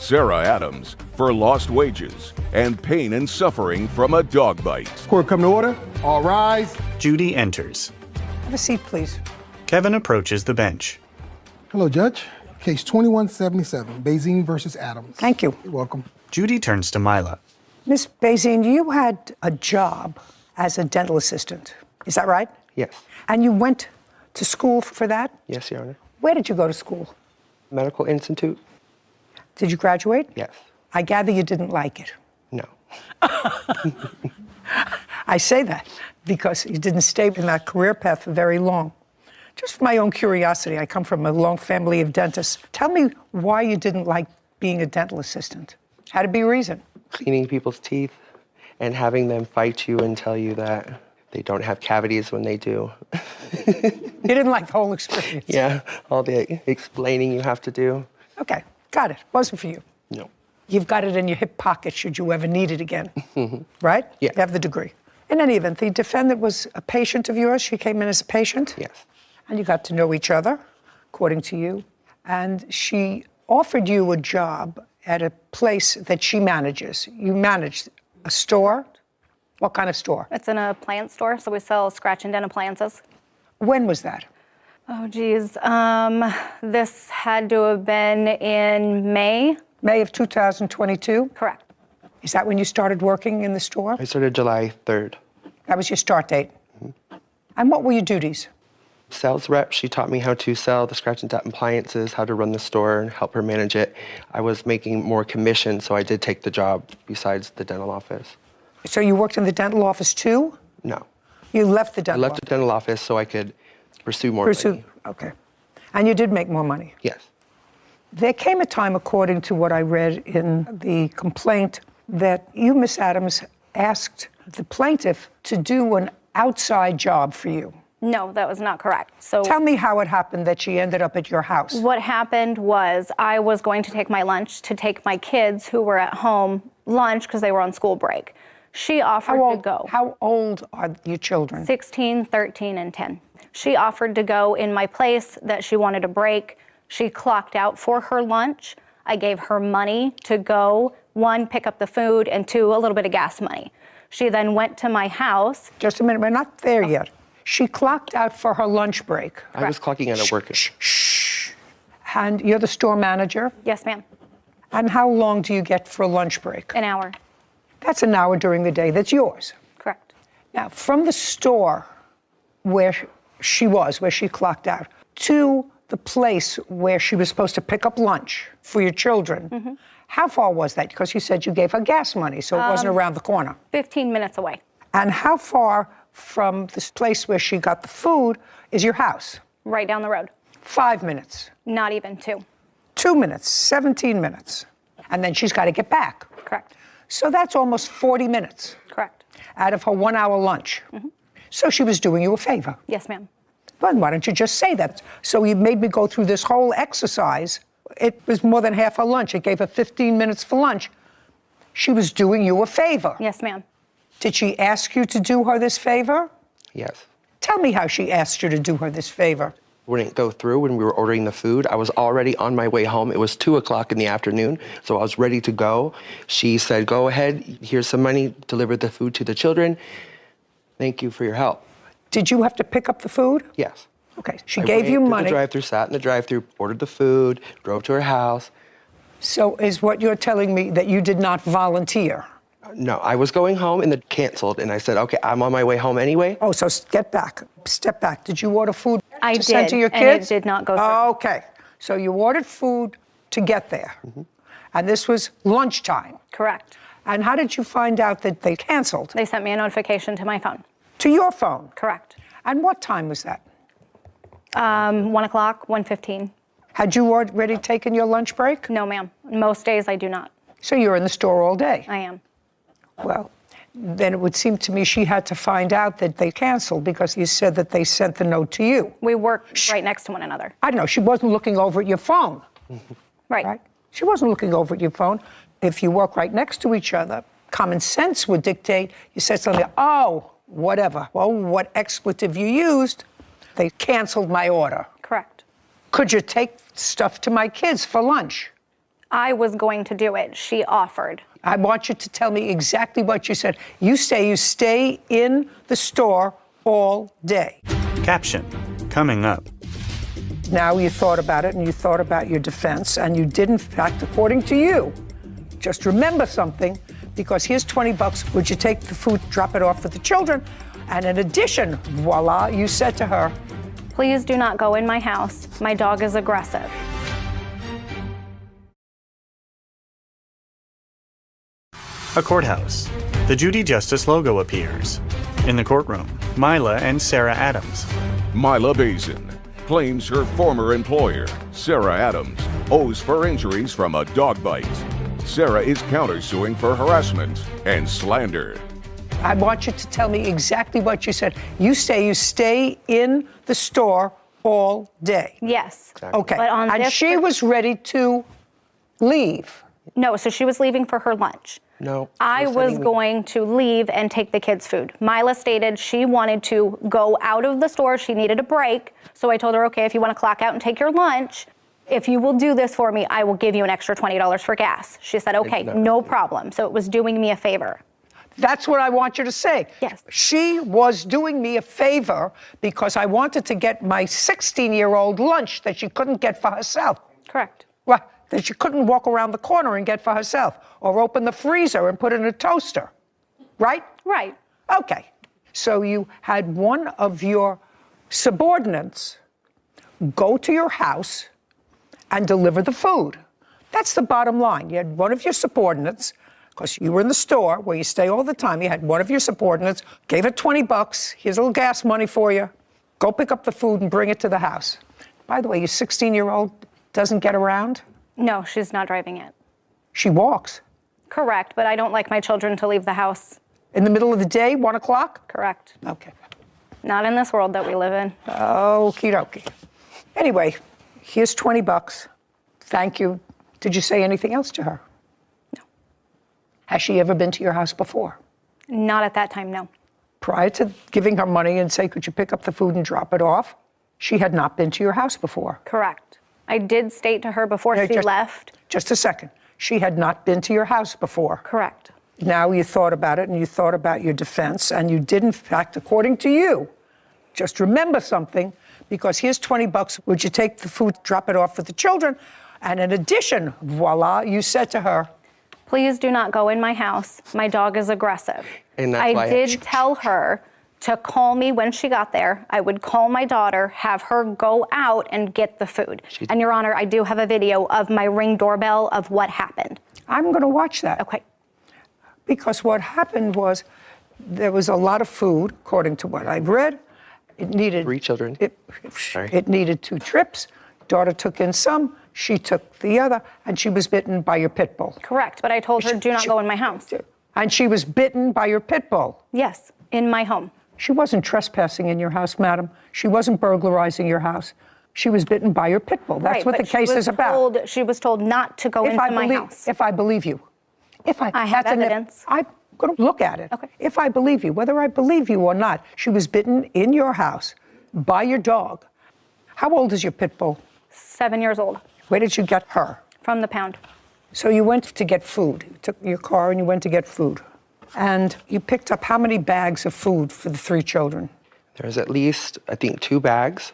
Sarah Adams for lost wages and pain and suffering from a dog bite. Court come to order. All rise. Judy enters. Have a seat, please. Kevin approaches the bench. Hello, Judge. Case 2177, Bazine versus Adams. Thank you. You're welcome. Judy turns to Mila. Miss Bazine, you had a job as a dental assistant. Is that right? Yes. And you went to school for that? Yes, Your Honor. Where did you go to school? Medical Institute? Did you graduate? Yes. I gather you didn't like it. No. I say that because you didn't stay in that career path for very long. Just for my own curiosity, I come from a long family of dentists. Tell me why you didn't like being a dental assistant. Had to be a reason. Cleaning people's teeth and having them fight you and tell you that they don't have cavities when they do. You didn't like the whole experience? Yeah, all the explaining you have to do. Okay, got it. Wasn't for you. No. You've got it in your hip pocket should you ever need it again, right? Yeah. You have the degree. In any event, the defendant was a patient of yours. She came in as a patient? Yes. And you got to know each other, according to you. And she offered you a job at a place that she manages. You manage a store? What kind of store? It's an appliance store, so we sell scratch and dent appliances. When was that? Oh, geez. This had to have been in May. May of 2022? Correct. Is that when you started working in the store? I started July 3rd. That was your start date? And what were your duties? Sales rep, she taught me how to sell the scratch and dent appliances, how to run the store and help her manage it. I was making more commission, so I did take the job besides the dental office. So you worked in the dental office too? No. You left the dental office? I left the dental office so I could pursue more money. Okay. And you did make more money? Yes. There came a time, according to what I read in the complaint, that you, Miss Adams, asked the plaintiff to do an outside job for you. No, that was not correct. So tell me how it happened that she ended up at your house. What happened was I was going to take my lunch to take my kids who were at home lunch because they were on school break. She offered to go. How old are your children? 16, 13, and 10. She offered to go in my place that she wanted a break. She clocked out for her lunch. I gave her money to go, 1, pick up the food, and 2, a little bit of gas money. She then went to my house. Just a minute, we're not there yet. She clocked out for her lunch break. I was clocking out at work. Shh. And you're the store manager? Yes, ma'am. And how long do you get for a lunch break? An hour. That's an hour during the day. That's yours. Correct. Now, from the store where she clocked out, to the place where she was supposed to pick up lunch for your children, how far was that? Because you said you gave her gas money, so it wasn't around the corner. 15 minutes away. And how far from this place where she got the food is your house? Right down the road. 5 minutes. Not even 2. 2 minutes, 17 minutes. And then she's got to get back. Correct. So that's almost 40 minutes. Correct. Out of her 1 hour lunch. So she was doing you a favor. Yes, ma'am. Well, why don't you just say that? So you made me go through this whole exercise. It was more than half her lunch. It gave her 15 minutes for lunch. She was doing you a favor. Yes, ma'am. Did she ask you to do her this favor? Yes. Tell me how she asked you to do her this favor. Wouldn't go through when we were ordering the food. I was already on my way home. It was 2 o'clock in the afternoon, so I was ready to go. She said, go ahead, here's some money, deliver the food to the children. Thank you for your help. Did you have to pick up the food? Yes. Okay, she gave you money. The drive-thru, sat in the drive-thru, ordered the food, drove to her house. So is what you're telling me that you did not volunteer? No, I was going home and then canceled, and I said, okay, I'm on my way home anyway. Oh, so step back. Did you order food I to send to your and kids? it did not go through. Okay, so you ordered food to get there, and this was lunchtime. Correct. And how did you find out that they canceled? They sent me a notification to my phone. To your phone? Correct. And what time was that? 1 o'clock, 1:15. Had you already taken your lunch break? No, ma'am. Most days I do not. So you're in the store all day? I am. Well, then it would seem to me she had to find out that they canceled because you said that they sent the note to you. We work right next to one another. I don't know. She wasn't looking over at your phone. Right. She wasn't looking over at your phone. If you work right next to each other, common sense would dictate you said something, oh, whatever. Well, what expletive you used, they canceled my order. Correct. Could you take stuff to my kids for lunch? I was going to do it. She offered. I want you to tell me exactly what you said. You stay in the store all day. Caption. Coming up. Now you thought about it and you thought about your defense and you did in fact, according to you, just remember something, because here's 20 bucks. Would you take the food, drop it off for the children? And in addition, voila, you said to her, please do not go in my house. My dog is aggressive. A courthouse. The Judy Justice logo appears. In the courtroom, Mila and Sarah Adams. Mila Bazin claims her former employer, Sarah Adams, owes for injuries from a dog bite. Sarah is countersuing for harassment and slander. I want you to tell me exactly what you said. You stay in the store all day. Yes. Exactly. Okay. But on and this she was ready to leave. No, so she was leaving for her lunch. No. I was going to leave and take the kids' food. Mila stated she wanted to go out of the store. She needed a break. So I told her, okay, if you want to clock out and take your lunch, if you will do this for me, I will give you an extra $20 for gas. She said, okay, no problem. So it was doing me a favor. That's what I want you to say. Yes. She was doing me a favor because I wanted to get my 16-year-old lunch that she couldn't get for herself. Correct. Right, that she couldn't walk around the corner and get for herself, or open the freezer and put it in a toaster, right? Right. Okay, so you had one of your subordinates go to your house and deliver the food. That's the bottom line. You had one of your subordinates, because you were in the store where you stay all the time, you had one of your subordinates, gave her 20 bucks, here's a little gas money for you, go pick up the food and bring it to the house. By the way, your 16-year-old doesn't get around? No, she's not driving it. She walks. Correct, but I don't like my children to leave the house. In the middle of the day, 1 o'clock? Correct. Okay. Not in this world that we live in. Okie dokie. Anyway, here's 20 bucks. Thank you. Did you say anything else to her? No. Has she ever been to your house before? Not at that time, no. Prior to giving her money and say, could you pick up the food and drop it off, she had not been to your house before. Correct. I did state to her before she left. Just a second. She had not been to your house before. Correct. Now you thought about it and you thought about your defense and you did in fact, according to you, just remember something, because here's 20 bucks. Would you take the food, drop it off for the children? And in addition, voila, you said to her, please do not go in my house. My dog is aggressive. And that's why I did tell her to call me when she got there. I would call my daughter, have her go out and get the food. And Your Honor, I do have a video of my Ring doorbell of what happened. I'm going to watch that. Okay. Because what happened was there was a lot of food, according to what I've read. It needed 3 children. It needed 2 trips. Daughter took in some, she took the other, and she was bitten by your pit bull. Correct, but I told her, do not go in my house. And she was bitten by your pit bull. Yes, in my home. She wasn't trespassing in your house, madam. She wasn't burglarizing your house. She was bitten by your pit bull. That's Right, what the but she case was is about. She was told not to go into my house. If I believe you. I have evidence. I'm going to look at it. Okay. If I believe you, whether I believe you or not, she was bitten in your house by your dog. How old is your pit bull? 7 years old. Where did you get her? From the pound. So you went to get food. You took your car and you went to get food. And you picked up how many bags of food for the 3 children? There's at least, I think, 2 bags,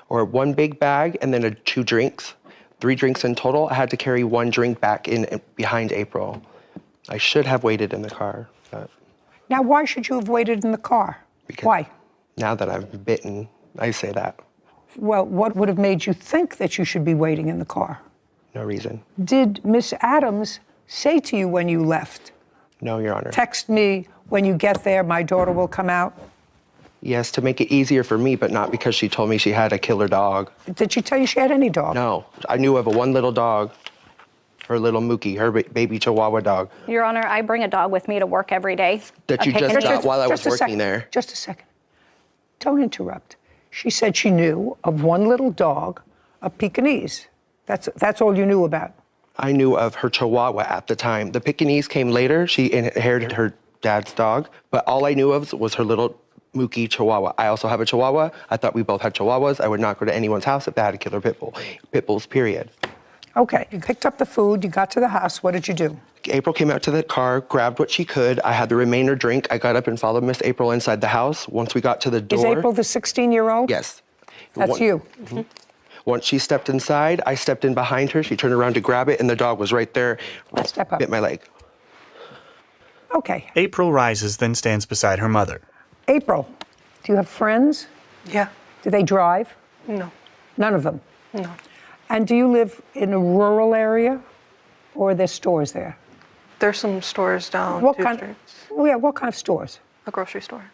or 1 big bag, and then 2 drinks. 3 drinks in total. I had to carry 1 drink back in behind April. I should have waited in the car, but Now, why should you have waited in the car? Because Why? now that I've been bitten, I say that. Well, what would have made you think that you should be waiting in the car? No reason. Did Miss Adams say to you when you left, No, Your Honor. text me when you get there, my daughter will come out? Yes, to make it easier for me, but not because she told me she had a killer dog. Did she tell you she had any dog? No, I knew of one little dog, her little Mookie, her baby Chihuahua dog. Your Honor, I bring a dog with me to work every day. That you just got while I was working there. Just a second. Don't interrupt. She said she knew of one little dog, a Pekingese. That's all you knew about. I knew of her Chihuahua at the time. The Pekingese came later. She inherited her dad's dog, but all I knew of was her little Mookie Chihuahua. I also have a Chihuahua. I thought we both had Chihuahuas. I would not go to anyone's house if they had a killer pit bull. Pit bulls, period. Okay, you picked up the food, you got to the house, what did you do? April came out to the car, grabbed what she could. I had the remainder drink. I got up and followed Miss April inside the house. Once we got to the door. Is April the 16-year-old? Yes. That's you. Mm-hmm. Once she stepped inside, I stepped in behind her. She turned around to grab it, and the dog was right there. Step up. Bit my leg. Okay. April rises, then stands beside her mother. April, do you have friends? Yeah. Do they drive? No. None of them? No. And do you live in a rural area, or are there stores there? There's some stores down What two kind? streets. Yeah, what kind of stores? A grocery store.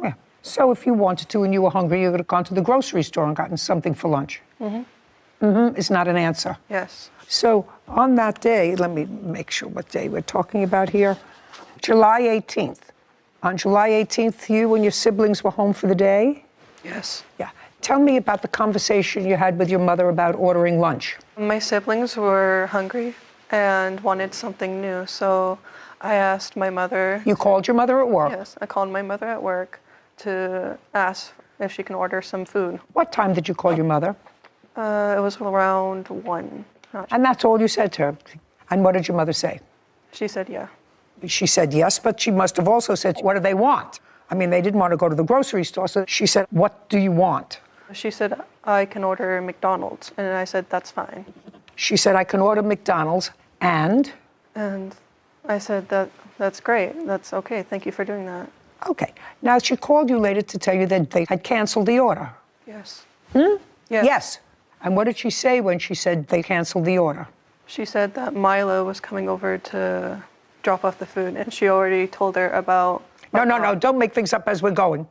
Yeah. So if you wanted to and you were hungry, you could have gone to the grocery store and gotten something for lunch. Is not an answer. Yes. So on that day, let me make sure what day we're talking about here. July 18th. On July 18th, you and your siblings were home for the day? Yes. Yeah. Tell me about the conversation you had with your mother about ordering lunch. My siblings were hungry and wanted something new, so I asked my mother. You called your mother at work? Yes, I called my mother at work to ask if she can order some food. What time did you call your mother? It was around 1. And that's all you said to her? And what did your mother say? She said yeah. She said yes, but she must have also said, what do they want? I mean, they didn't want to go to the grocery store, so she said, what do you want? She said, I can order McDonald's, and I said, that's fine. She said, I can order McDonald's, and? And I said, that's great, that's okay, thank you for doing that. Okay. Now, she called you later to tell you that they had canceled the order. Yes. Yes. Yes. And what did she say when she said they canceled the order? She said that Mila was coming over to drop off the food, and she already told her about... No, don't make things up as we're going.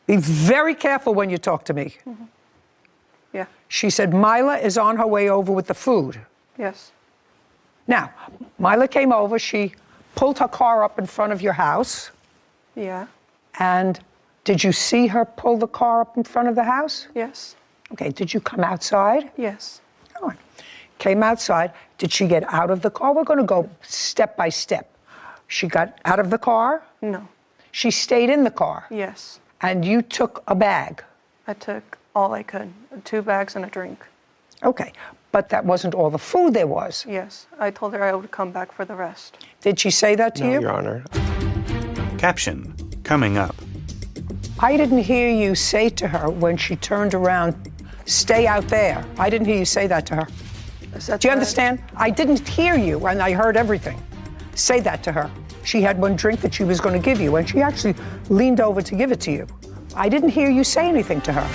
Be very careful when you talk to me. Yeah. She said Mila is on her way over with the food. Yes. Now, Mila came over, she pulled her car up in front of your house. Yeah. And did you see her pull the car up in front of the house? Yes. Okay, did you come outside? Yes. All right. Came outside. Did she get out of the car? We're going to go step by step. She got out of the car? No. She stayed in the car? Yes. And you took a bag? I took all I could, 2 bags and a drink. Okay, but that wasn't all the food there was? Yes. I told her I would come back for the rest. Did she say that to No, you? Your Honor. Caption, coming up. I didn't hear you say to her when she turned around, stay out there. I didn't hear you say that to her. Do you understand? I didn't hear you, and I heard everything. Say that to her. She had one drink that she was going to give you, and she actually leaned over to give it to you. I didn't hear you say anything to her.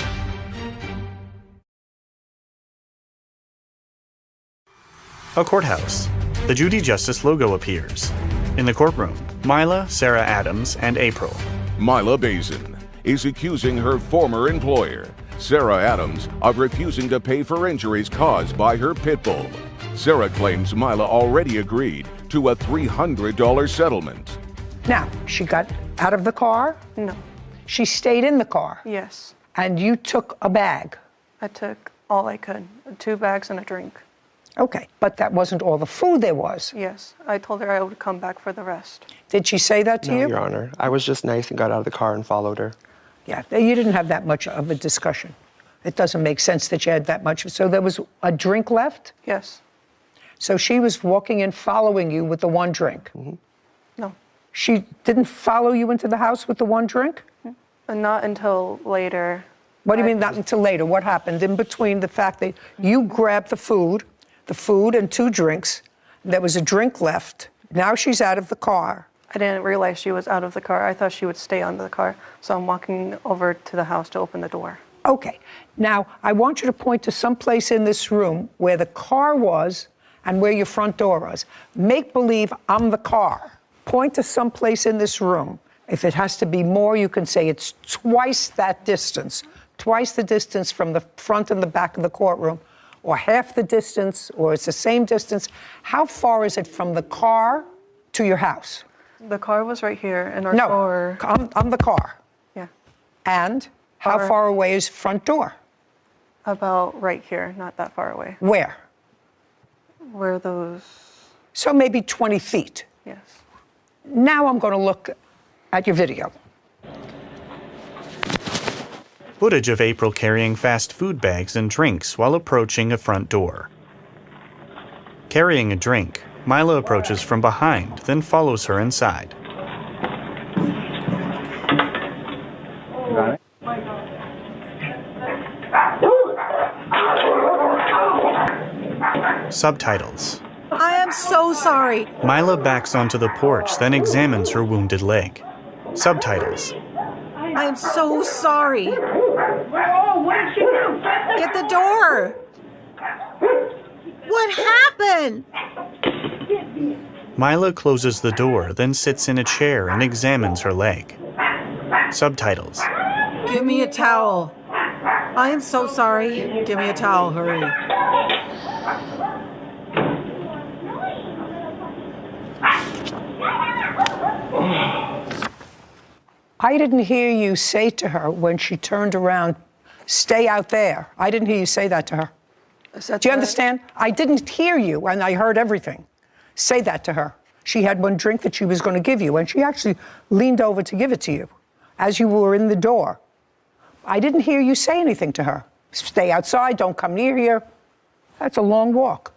A courthouse. The Judy Justice logo appears. In the courtroom, Mila, Sarah Adams, and April. Mila Bazin is accusing her former employer, Sarah Adams, of refusing to pay for injuries caused by her pit bull. Sarah claims Mila already agreed to a $300 settlement. Now, she got out of the car? No. She stayed in the car? Yes. And you took a bag? I took all I could, 2 bags and a drink. Okay, but that wasn't all the food there was? Yes. I told her I would come back for the rest. Did she say that to No, you? Your Honor. I was just nice and got out of the car and followed her. Yeah, you didn't have that much of a discussion. It doesn't make sense that you had that much. So there was a drink left? Yes. So she was walking in following you with the one drink? No. She didn't follow you into the house with the one drink? And not until later. What do you mean not until later? What happened in between the fact that you grabbed the food and 2 drinks, there was a drink left, now she's out of the car. I didn't realize she was out of the car. I thought she would stay under the car. So I'm walking over to the house to open the door. Okay, now I want you to point to some place in this room where the car was and where your front door was. Make believe I'm the car. Point to some place in this room. If it has to be more, you can say it's twice that distance, twice the distance from the front and the back of the courtroom, or half the distance, or it's the same distance. How far is it from the car to your house? The car was right here, and our No, door... I'm the car. Yeah. And how far away is front door? About right here, not that far away. Where? Where those... So maybe 20 feet. Yes. Now I'm going to look at your video. Footage of April carrying fast food bags and drinks while approaching a front door. Carrying a drink, Mila approaches from behind, then follows her inside. Subtitles. I am so sorry. Mila backs onto the porch, then examines her wounded leg. Subtitles. I am so sorry. What did she do? Get the door. What happened? Mila closes the door, then sits in a chair and examines her leg. Subtitles. Give me a towel. I am so sorry. Give me a towel, hurry. I didn't hear you say to her when she turned around, stay out there. I didn't hear you say that to her. Do you understand? I didn't hear you, and I heard everything. Say that to her. She had one drink that she was going to give you, and she actually leaned over to give it to you as you were in the door. I didn't hear you say anything to her. Stay outside, don't come near here. That's a long walk.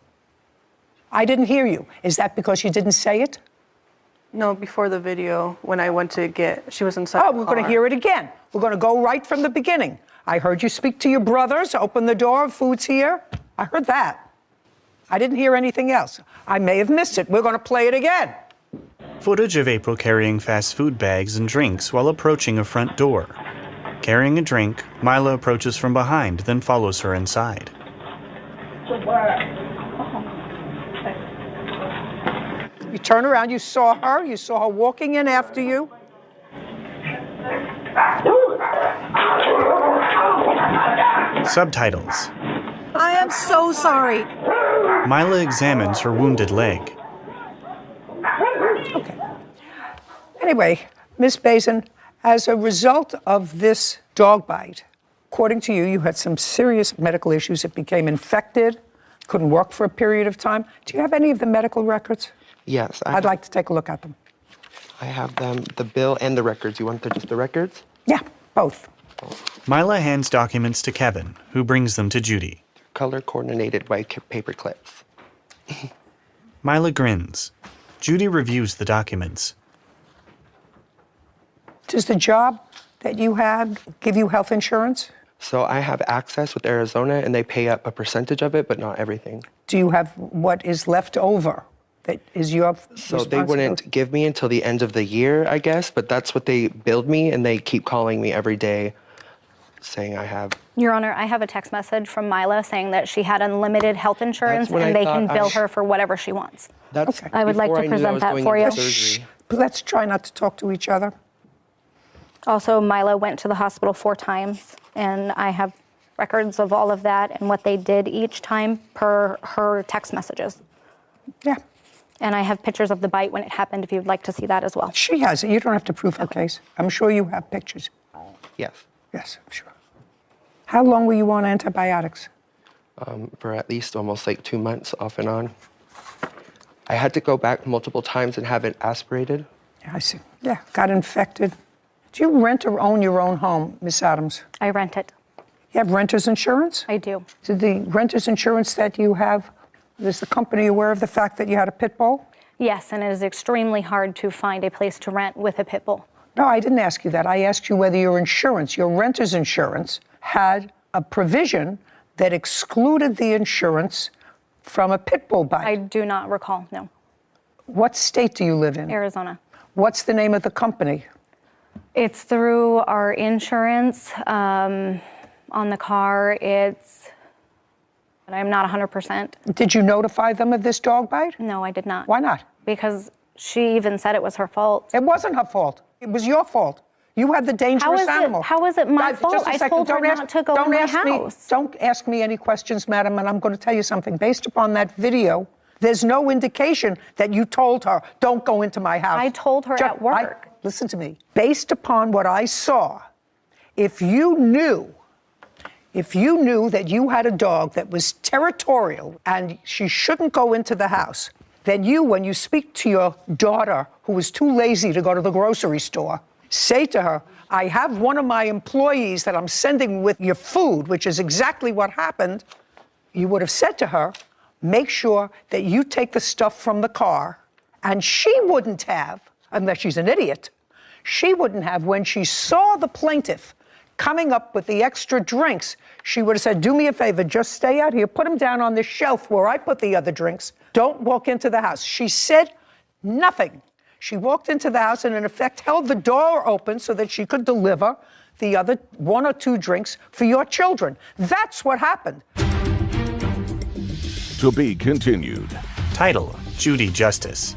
I didn't hear you. Is that because you didn't say it? No, before the video, when I went to get, she was inside. Oh, we're going to hear it again. We're going to go right from the beginning. I heard you speak to your brothers, open the door, food's here. I heard that. I didn't hear anything else. I may have missed it. We're going to play it again. Footage of April carrying fast food bags and drinks while approaching a front door. Carrying a drink, Mila approaches from behind, then follows her inside. You turn around, you saw her walking in after you. Subtitles. I am so sorry. Mila examines her wounded leg. Okay. Anyway, Ms. Bazin, as a result of this dog bite, according to you, you had some serious medical issues. It became infected, couldn't work for a period of time. Do you have any of the medical records? Yes. I'd like to take a look at them. I have them, the bill and the records. You want just the records? Yeah, both. Mila hands documents to Kevin, who brings them to Judy. Color-coordinated white paper clips. Mila grins. Judy reviews the documents. Does the job that you had give you health insurance? So I have access with Arizona, and they pay up a percentage of it, but not everything. Do you have what is left over that is your So they wouldn't give me until the end of the year, I guess, but that's what they billed me, and they keep calling me every day saying I have. Your Honor, I have a text message from Mila saying that she had unlimited health insurance That's what and I they can thought bill her for whatever she wants. That's Okay. I would like before to I knew present I was that going for into you. surgery. Let's try not to talk to each other. Also, Mila went to the hospital 4 times, and I have records of all of that and what they did each time per her text messages. Yeah, And I have pictures of the bite when it happened, if you'd like to see that as well. she has it. You don't have to prove her case. I'm sure you have pictures. Yes, Yes, I'm sure. How long were you on antibiotics? for at least almost like 2 months off and on. I had to go back multiple times and have it aspirated. Yeah, I see. Yeah, got infected. Do you rent or own your own home, Miss Adams? I rent it. You have renter's insurance? I do. Did the renter's insurance that you have, is the company aware of the fact that you had a pit bull? Yes, and it is extremely hard to find a place to rent with a pit bull. No, I didn't ask you that. I asked you whether your insurance, your renter's insurance, had a provision that excluded the insurance from a pit bull bite. I do not recall, no. What state do you live in? Arizona. What's the name of the company? It's through our insurance on the car. I'm not 100%. Did you notify them of this dog bite? No, I did not. Why not? Because she even said it was her fault. It wasn't her fault. It was your fault. You had the dangerous animal. How is it my Guys, fault? just a I second. told her not to go in my house. Don't ask me any questions, madam, and I'm going to tell you something. Based upon that video, there's no indication that you told her, don't go into my house. I told her at work. Listen to me. Based upon what I saw, if you knew that you had a dog that was territorial and she shouldn't go into the house, then you, when you speak to your daughter who was too lazy to go to the grocery store, say to her, I have one of my employees that I'm sending with your food, which is exactly what happened. You would have said to her, make sure that you take the stuff from the car, and she wouldn't have, unless she's an idiot, she wouldn't have, when she saw the plaintiff coming up with the extra drinks, she would have said, do me a favor, just stay out here, put them down on the shelf where I put the other drinks. Don't walk into the house. She said nothing. She walked into the house and in effect held the door open so that she could deliver the other 1 or 2 drinks for your children. That's what happened. To be continued. Title: Judy Justice.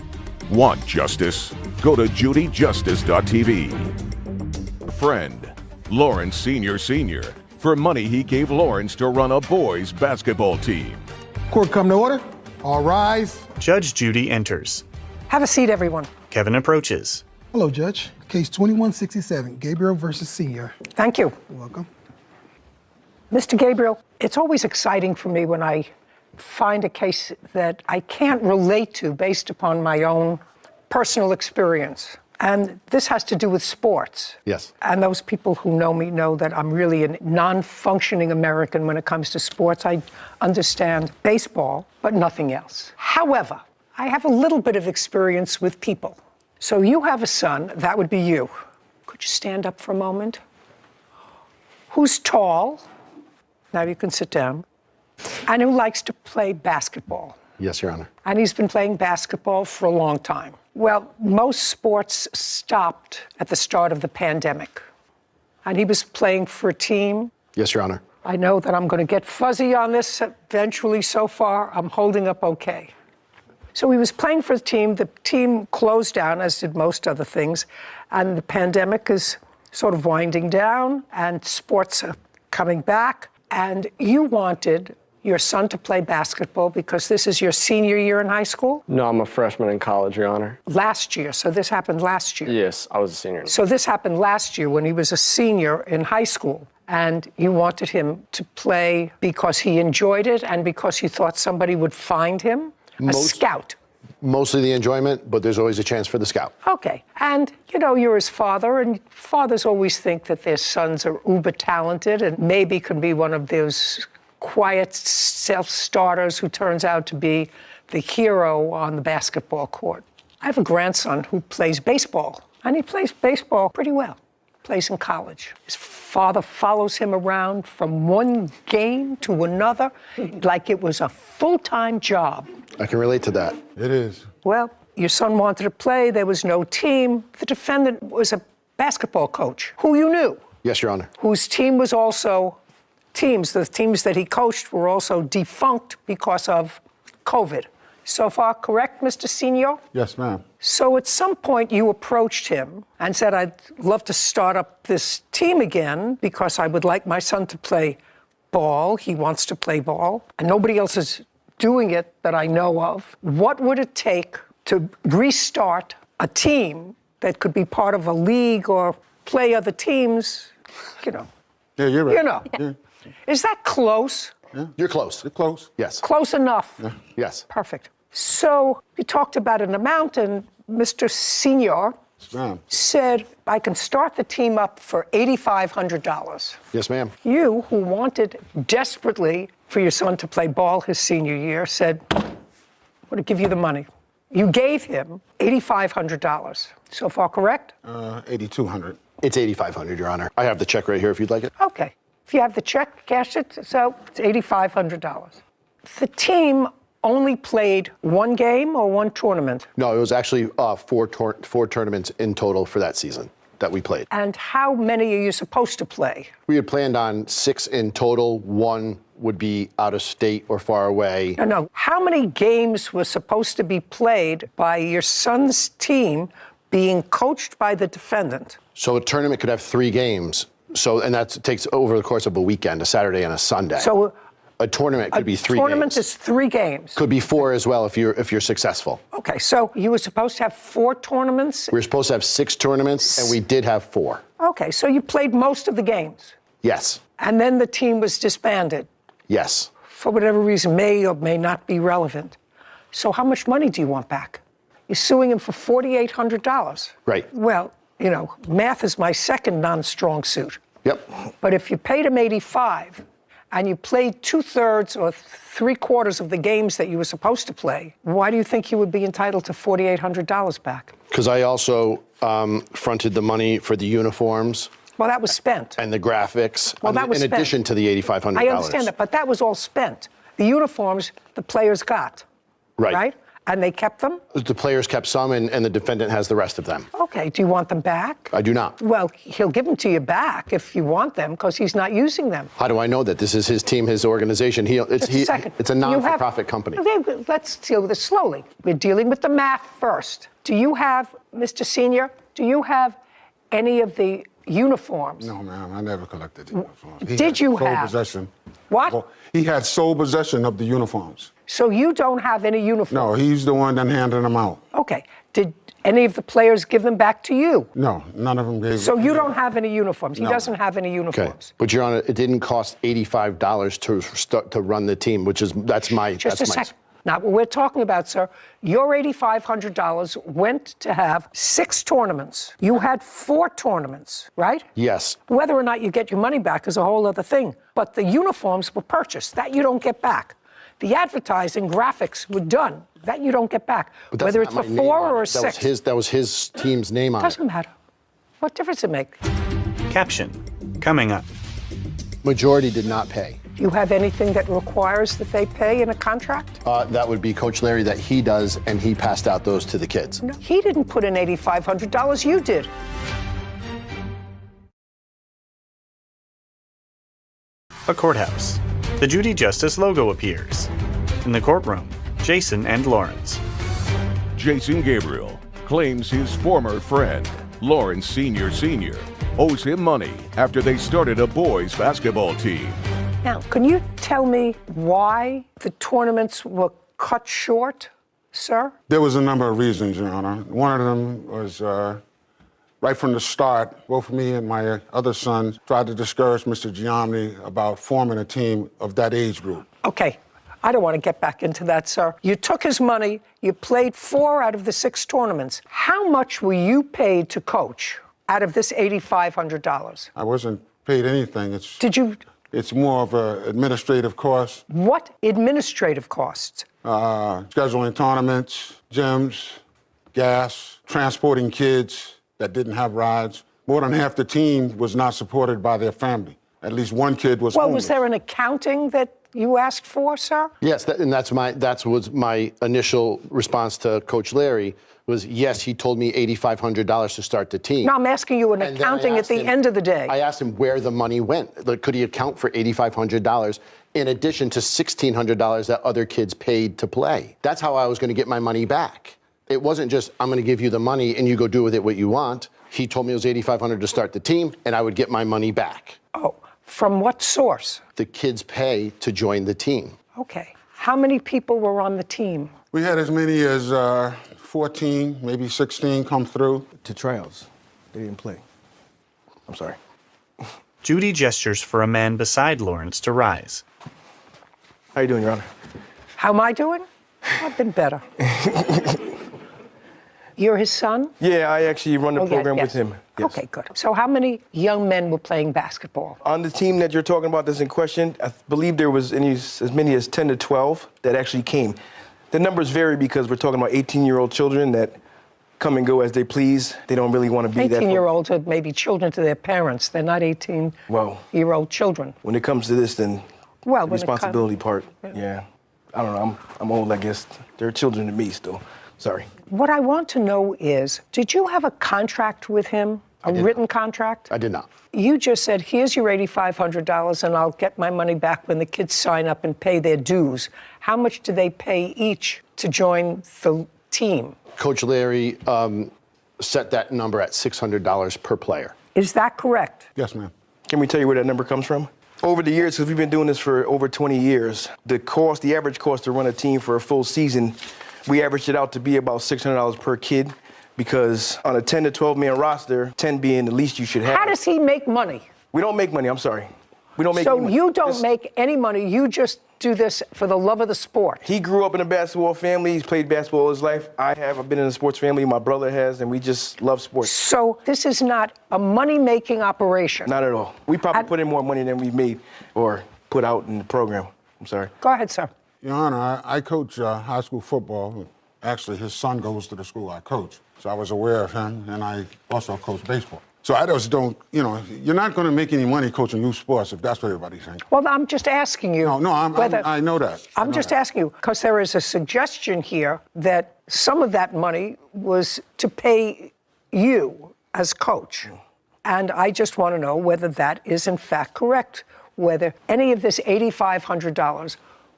Want justice? Go to judyjustice.tv. Friend: Lawrence Sr. for money he gave Lawrence to run a boys' basketball team. Court come to order. All rise. Judge Judy enters. Have a seat, everyone. Kevin approaches. Hello, Judge. Case 2167, Gabriel versus Senior. Thank you. You're welcome. Mr. Gabriel, it's always exciting for me when I find a case that I can't relate to based upon my own personal experience. And this has to do with sports. Yes. And those people who know me know that I'm really a non-functioning American when it comes to sports. I understand baseball, but nothing else. However, I have a little bit of experience with people. So you have a son, that would be you. Could you stand up for a moment? Who's tall, now you can sit down, and who likes to play basketball. Yes, Your Honor. And he's been playing basketball for a long time. Well, most sports stopped at the start of the pandemic. And he was playing for a team. Yes, Your Honor. I know that I'm going to get fuzzy on this eventually. So far, I'm holding up okay. So he was playing for the team. The team closed down, as did most other things. And the pandemic is sort of winding down, and sports are coming back. And you wanted your son to play basketball because this is your senior year in high school? No, I'm a freshman in college, Your Honor. Last year, so this happened last year? Yes, I was a senior. So this happened last year when he was a senior in high school, and you wanted him to play because he enjoyed it and because you thought somebody would find him? A scout? Mostly the enjoyment, but there's always a chance for the scout. Okay, and you know, you're his father, and fathers always think that their sons are uber talented and maybe can be one of those quiet self-starters who turns out to be the hero on the basketball court. I have a grandson who plays baseball, and he plays baseball pretty well. Plays in college. His father follows him around from one game to another like it was a full-time job. I can relate to that. It is. Well, your son wanted to play. There was no team. The defendant was a basketball coach who you knew. Yes, Your Honor. Whose team was also the teams that he coached were also defunct because of COVID. So far, correct, Mr. Senior? Yes, ma'am. So at some point you approached him and said, I'd love to start up this team again because I would like my son to play ball. He wants to play ball, and nobody else is doing it that I know of. What would it take to restart a team that could be part of a league or play other teams? You know. Yeah, you're right. You know. Yeah. Is that close? Yeah. You're close. You're close. Yes. Close enough. Yeah. Yes. Perfect. So you talked about an amount, and Mr. Senior said, I can start the team up for $8,500. Yes, ma'am. You, who wanted desperately for your son to play ball his senior year, said, I'm going to give you the money. You gave him $8,500. So far, correct? $8,200. It's $8,500, Your Honor. I have the check right here if you'd like it. Okay. If you have the check, cash it. So it's $8,500. The team only played one game or one tournament? No, it was actually four tournaments in total for that season that we played. And how many are you supposed to play? We had planned on 6 in total. 1 would be out of state or far away. No. How many games were supposed to be played by your son's team being coached by the defendant? So a tournament could have 3 games. And that takes over the course of a weekend, a Saturday and a Sunday. So a tournament could be 3 games. A tournament is 3 games. Could be 4 as well if you're successful. Okay, so you were supposed to have 4 tournaments? We were supposed to have 6 tournaments, and we did have 4. Okay, so you played most of the games? Yes. And then the team was disbanded? Yes. For whatever reason, may or may not be relevant. So how much money do you want back? You're suing him for $4,800. Right. Well, you know, math is my second non-strong suit. Yep. But if you paid him $85,000 and you played 2/3 or 3/4 of the games that you were supposed to play, why do you think you would be entitled to $4,800 back? Because I also fronted the money for the uniforms. Well, that was spent. And the graphics. Well, that was in spent. addition to the $8,500. I understand that, but that was all spent. The uniforms, the players got. Right? And they kept them? The players kept some, and the defendant has the rest of them. Okay, do you want them back? I do not. Well, he'll give them to you back if you want them, because he's not using them. How do I know that? This is his team, his organization. It's a non-for-profit company. Okay, let's deal with this slowly. We're dealing with the math first. Do you have, Mr. Senior, do you have any of the uniforms? No, ma'am, I never collected the uniforms. Did you have? Sole possession. What? Well, he had sole possession of the uniforms. So you don't have any uniforms? No, he's the one that handed them out. Okay. Did any of the players give them back to you? No, none of them gave So them. you don't have any uniforms? No. He doesn't have any uniforms? Okay. But, Your Honor, it didn't cost $85 to run the team, that's my... Just a second. Now, what we're talking about, sir, your $8,500 went to have 6 tournaments. You had 4 tournaments, right? Yes. Whether or not you get your money back is a whole other thing. But the uniforms were purchased. That you don't get back. The advertising, graphics were done. That you don't get back. But whether it's for 4 or a 6. That was his team's name on it. Doesn't matter. What difference does it make? Caption, coming up. Majority did not pay. Do you have anything that requires that they pay in a contract? That would be Coach Larry, that he does, and he passed out those to the kids. No, he didn't put in $8,500, you did. A courthouse. The Judy Justice logo appears. In the courtroom, Jason and Lawrence. Jason Gabriel claims his former friend, Lawrence Sr., owes him money after they started a boys' basketball team. Now, can you tell me why the tournaments were cut short, sir? There was a number of reasons, Your Honor. One of them was right from the start, both me and my other son tried to discourage Mr. Giamni about forming a team of that age group. Okay, I don't want to get back into that, sir. You took his money, you played 4 out of the 6 tournaments. How much were you paid to coach out of this $8,500? I wasn't paid anything. Did you? It's more of an administrative cost. What administrative costs? Scheduling tournaments, gyms, gas, transporting kids that didn't have rides. More than half the team was not supported by their family. At least one kid was homeless. Was there an accounting that you asked for, sir? Yes, that was my initial response to Coach Larry. Was yes, he told me $8,500 to start the team. No, I'm asking you an accounting at the end of the day. I asked him where the money went. Like, could he account for $8,500 in addition to $1,600 that other kids paid to play? That's how I was going to get my money back. It wasn't just, I'm going to give you the money and you go do with it what you want. He told me it was $8,500 to start the team and I would get my money back. Oh, from what source? The kids pay to join the team. Okay. How many people were on the team? We had as many as 14, maybe 16 come through. To tryouts. They didn't play. I'm sorry. Judy gestures for a man beside Lawrence to rise. How you doing, Your Honor? How am I doing? I've been better. You're his son? Yeah, I actually run the program with him. Yes. Okay, good. So how many young men were playing basketball? On the team that you're talking about that's in question, I believe there was as many as 10 to 12 that actually came. The numbers vary because we're talking about 18-year-old children that come and go as they please. They don't really want to be that. 18-year-olds are maybe children to their parents. They're not 18-year-old children. When it comes to this, then the when responsibility part, yeah. I don't know. I'm old, I guess. They're children to me still. Sorry. What I want to know is, did you have a contract with him? A written contract? I did not. You just said, here's your $8,500 and I'll get my money back when the kids sign up and pay their dues. How much do they pay each to join the team? Coach Larry set that number at $600 per player. Is that correct? Yes, ma'am. Can we tell you where that number comes from? Over the years, because we've been doing this for over 20 years, the average cost to run a team for a full season, we averaged it out to be about $600 per kid, because on a 10 to 12 man roster, 10 being the least you should have. How does he make money? We don't make money, I'm sorry. We don't make any money. So you don't make any money, you just do this for the love of the sport? He grew up in a basketball family, he's played basketball all his life. I've been in a sports family, my brother has, and we just love sports. So this is not a money-making operation? Not at all. We probably put in more money than we've made, or put out in the program. I'm sorry. Go ahead, sir. Your Honor, I coach high school football. Actually, his son goes to the school I coach. So I was aware of him, and I also coach baseball. So I just don't, you're not going to make any money coaching youth sports if that's what everybody's saying. Well, I'm just asking you. No, I know that. I'm just asking you, because there is a suggestion here that some of that money was to pay you as coach. And I just want to know whether that is in fact correct, whether any of this $8,500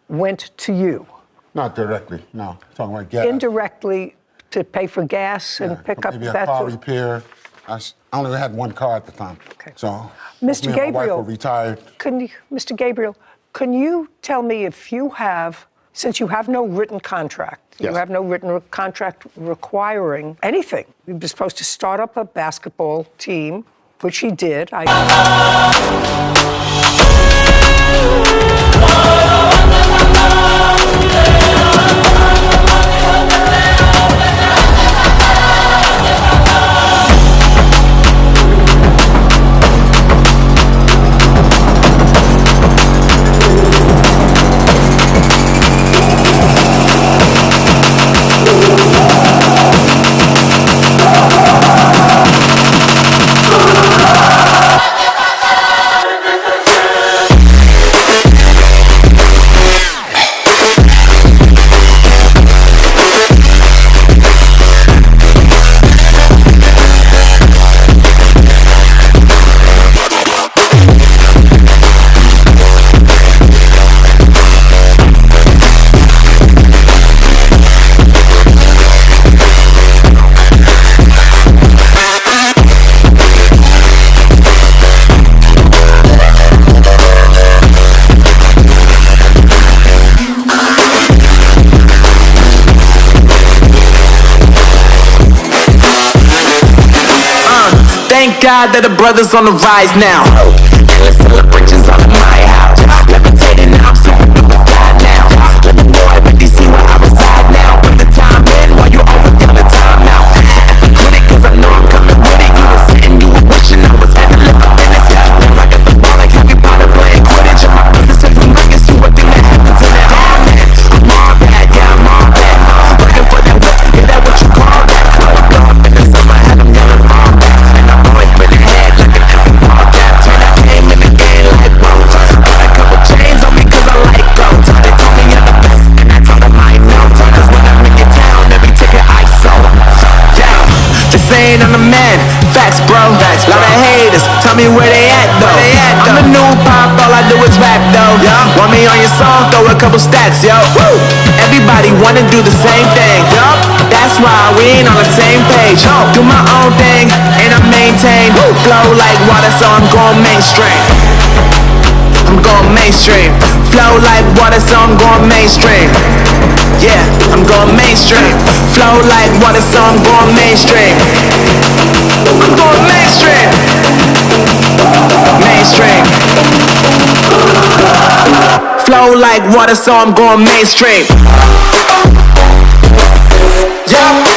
went to you. Not directly, no. I'm talking about gas. Indirectly to pay for gas and pick up maybe a that. car repair. I only had one car at the time. Okay. So Mr. me and Gabriel, my wife were retired. Mr. Gabriel, can you tell me if you have, since you have no written contract, Yes. you have no written contract requiring anything. You're supposed to start up a basketball team, which he did. Thank God that the brothers on the rise now. Endless celebrations all in my house. Levitating now, I'm sleeping through the sky now. Let them know I already see where I reside now. Put the time in while you always got the time out. If I quit it, cause I know I'm coming with it. You were sitting, you were wishing I was having a little minutes. Now I got the ball like Harry Potter playing Quidditch. I'm my business, if I'm like, it's you, what thing that happens in that all man. I'm all bad, yeah, I'm all bad. Looking for that whip, yeah, that what you call that. I'm a dog in the summer, had them yelling fall back. And I'm always been ahead like an effing ball cap. Turn that game in the game like bones. Got a couple chains on me cause I like gold. They told me I'm the best, and I told them I know. Cause when I'm in your town, every ticket I sold. Yeah, just saying I'm the man. Facts, bro. Lot of haters, tell me where they at though. I'm the new pop, all I do is rap though. Want me on your song, throw a couple stats, yo. Everybody wanna do the same thing. That's why we ain't on the same page. Do my own thing, and I maintain. Flow like water, so I'm going mainstream. I'm going mainstream. Flow like water, so I'm going mainstream. Yeah, I'm going mainstream. Flow like water, so I'm going mainstream. I'm going mainstream. Mainstream. Flow like water, so I'm going mainstream. Yeah.